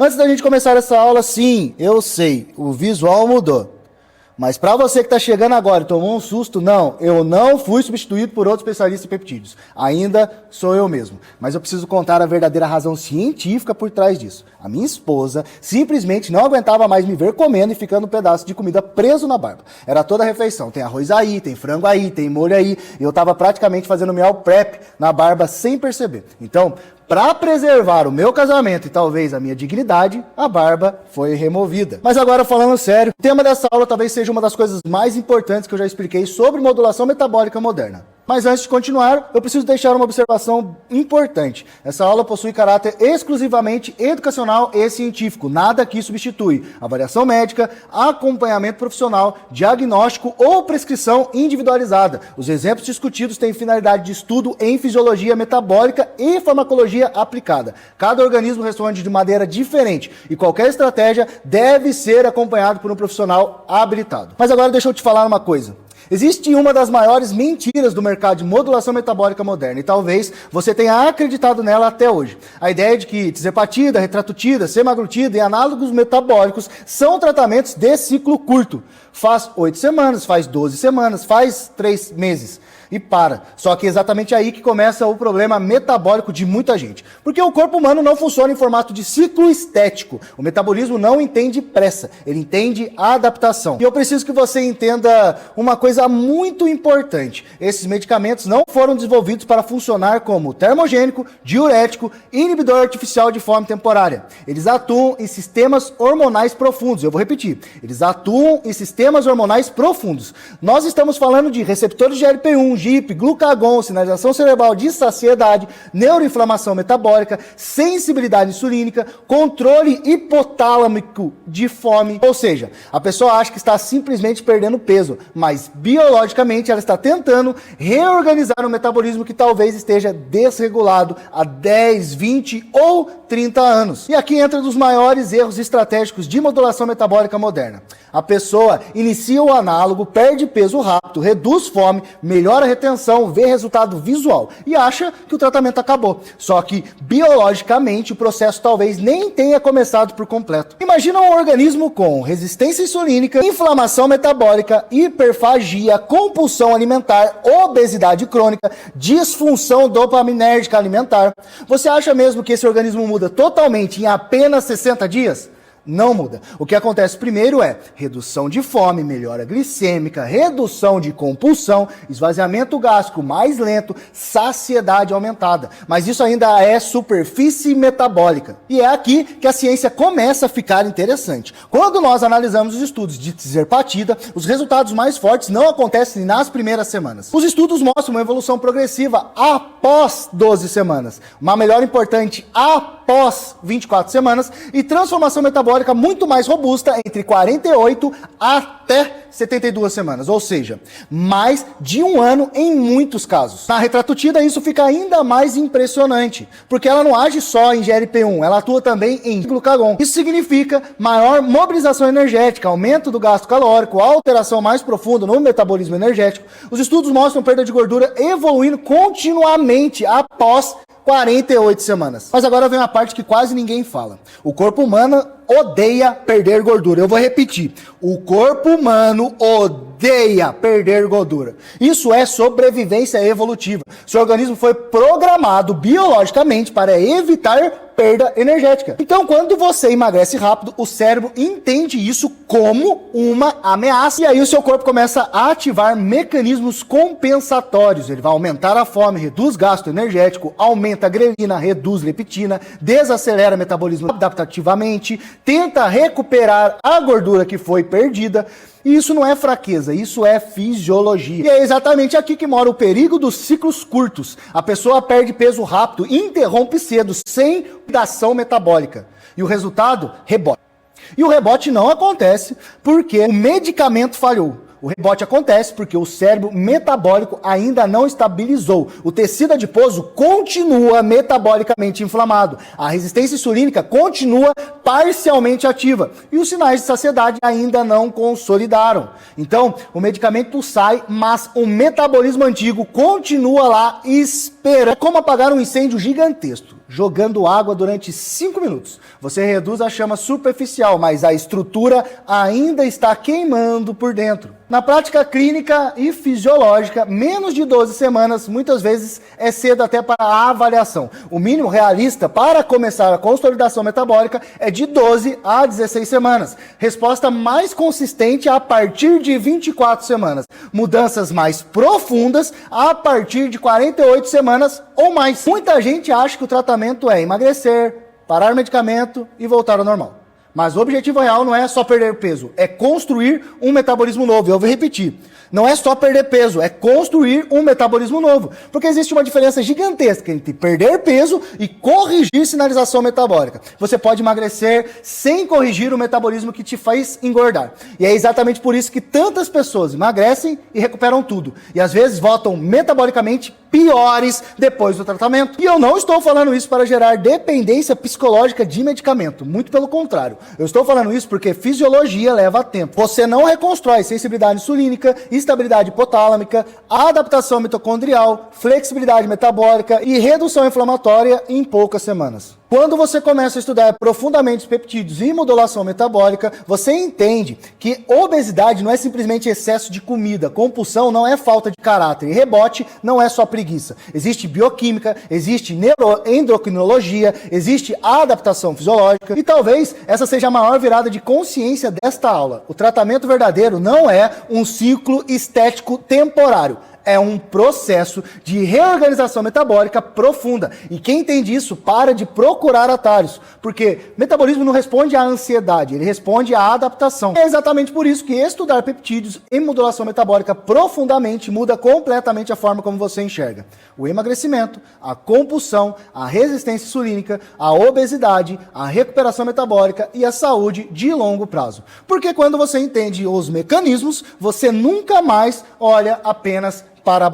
Antes da gente começar essa aula, sim, eu sei, o visual mudou. Mas para você que está chegando agora e tomou um susto, não, eu não fui substituído por outro especialista em peptídeos. Ainda sou eu mesmo. Mas eu preciso contar a verdadeira razão científica por trás disso. A minha esposa simplesmente não aguentava mais me ver comendo e ficando um pedaço de comida preso na barba. Era toda a refeição. Tem arroz aí, tem frango aí, tem molho aí. E eu estava praticamente fazendo meal prep na barba sem perceber. Então, para preservar o meu casamento e talvez a minha dignidade, a barba foi removida. Mas agora falando sério, o tema dessa aula talvez seja uma das coisas mais importantes que eu já expliquei sobre modulação metabólica moderna. Mas antes de continuar, eu preciso deixar uma observação importante. Essa aula possui caráter exclusivamente educacional e científico. Nada aqui substitui avaliação médica, acompanhamento profissional, diagnóstico ou prescrição individualizada. Os exemplos discutidos têm finalidade de estudo em fisiologia metabólica e farmacologia aplicada. Cada organismo responde de maneira diferente e qualquer estratégia deve ser acompanhada por um profissional habilitado. Mas agora deixa eu te falar uma coisa. Existe uma das maiores mentiras do mercado de modulação metabólica moderna e talvez você tenha acreditado nela até hoje. A ideia de que tirzepatida, retratutida, semaglutida e análogos metabólicos são tratamentos de ciclo curto. Faz 8 semanas, faz 12 semanas, faz 3 meses. E para. Só que é exatamente aí que começa o problema metabólico de muita gente. Porque o corpo humano não funciona em formato de ciclo estético. O metabolismo não entende pressa, ele entende adaptação. E eu preciso que você entenda uma coisa muito importante. Esses medicamentos não foram desenvolvidos para funcionar como termogênico, diurético, inibidor artificial de fome temporária. Eles atuam em sistemas hormonais profundos. Eu vou repetir. Eles atuam em sistemas hormonais profundos. Nós estamos falando de receptores de GLP-1, GIP, glucagon, sinalização cerebral de saciedade, neuroinflamação metabólica, sensibilidade insulínica, controle hipotálamico de fome. Ou seja, a pessoa acha que está simplesmente perdendo peso, mas biologicamente ela está tentando reorganizar o metabolismo que talvez esteja desregulado há 10, 20 ou 30 anos. E aqui entra um dos maiores erros estratégicos de modulação metabólica moderna. A pessoa inicia o análogo, perde peso rápido, reduz fome, melhora a retenção, vê resultado visual e acha que o tratamento acabou. Só que, biologicamente, o processo talvez nem tenha começado por completo. Imagina um organismo com resistência insulínica, inflamação metabólica, hiperfagia, compulsão alimentar, obesidade crônica, disfunção dopaminérgica alimentar. Você acha mesmo que esse organismo muda totalmente em apenas 60 dias? Não muda. O que acontece primeiro é redução de fome, melhora glicêmica, redução de compulsão, esvaziamento gástrico mais lento, saciedade aumentada. Mas isso ainda é superfície metabólica. E é aqui que a ciência começa a ficar interessante. Quando nós analisamos os estudos de tirzepatida, os resultados mais fortes não acontecem nas primeiras semanas. Os estudos mostram uma evolução progressiva após 12 semanas, uma melhora importante após 24 semanas e transformação metabólica muito mais robusta entre 48 até 72 semanas, ou seja, mais de 1 ano em muitos casos. Na retratutida isso fica ainda mais impressionante, porque ela não age só em GLP-1, ela atua também em glucagon. Isso significa maior mobilização energética, aumento do gasto calórico, alteração mais profunda no metabolismo energético. Os estudos mostram perda de gordura evoluindo continuamente após 48 semanas. Mas agora vem uma parte que quase ninguém fala. O corpo humano odeia perder gordura. Eu vou repetir. O corpo humano odeia perder gordura. Isso é sobrevivência evolutiva. Seu organismo foi programado biologicamente para evitar perda energética. Então, quando você emagrece rápido, o cérebro entende isso como uma ameaça. E aí o seu corpo começa a ativar mecanismos compensatórios. Ele vai aumentar a fome, reduz gasto energético, aumenta a grelina, reduz leptina, desacelera o metabolismo adaptativamente, tenta recuperar a gordura que foi perdida. E isso não é fraqueza, isso é fisiologia. E é exatamente aqui que mora o perigo dos ciclos curtos. A pessoa perde peso rápido, interrompe cedo, sem ação metabólica. E o resultado? Rebote. E o rebote não acontece porque o medicamento falhou. O rebote acontece porque o cérebro metabólico ainda não estabilizou. O tecido adiposo continua metabolicamente inflamado. A resistência insulínica continua parcialmente ativa. E os sinais de saciedade ainda não consolidaram. Então, o medicamento sai, mas o metabolismo antigo continua lá esperando. É como apagar um incêndio gigantesco. jogando água durante 5 minutos. Você reduz a chama superficial, mas a estrutura ainda está queimando por dentro. Na prática clínica e fisiológica, menos de 12 semanas, muitas vezes é cedo até para a avaliação. O mínimo realista para começar a consolidação metabólica é de 12 a 16 semanas. Resposta mais consistente a partir de 24 semanas. Mudanças mais profundas a partir de 48 semanas ou mais. Muita gente acha que o tratamento é emagrecer, parar o medicamento e voltar ao normal. Mas o objetivo real não é só perder peso, é construir um metabolismo novo. Eu vou repetir. Não é só perder peso, é construir um metabolismo novo. Porque existe uma diferença gigantesca entre perder peso e corrigir sinalização metabólica. Você pode emagrecer sem corrigir o metabolismo que te faz engordar. E é exatamente por isso que tantas pessoas emagrecem e recuperam tudo. E às vezes voltam metabolicamente piores depois do tratamento. E eu não estou falando isso para gerar dependência psicológica de medicamento. Muito pelo contrário. Eu estou falando isso porque fisiologia leva tempo. Você não reconstrói sensibilidade insulínica, estabilidade hipotálamica, adaptação mitocondrial, flexibilidade metabólica e redução inflamatória em poucas semanas. Quando você começa a estudar profundamente os peptídeos e modulação metabólica, você entende que obesidade não é simplesmente excesso de comida, compulsão não é falta de caráter e rebote não é só preguiça. Existe bioquímica, existe neuroendocrinologia, existe adaptação fisiológica e talvez essa seja a maior virada de consciência desta aula. O tratamento verdadeiro não é um ciclo estético temporário. É um processo de reorganização metabólica profunda. E quem entende isso, para de procurar atalhos. Porque metabolismo não responde à ansiedade, ele responde à adaptação. É exatamente por isso que estudar peptídeos em modulação metabólica profundamente muda completamente a forma como você enxerga o emagrecimento, a compulsão, a resistência insulínica, a obesidade, a recuperação metabólica e a saúde de longo prazo. Porque quando você entende os mecanismos, você nunca mais olha apenas para a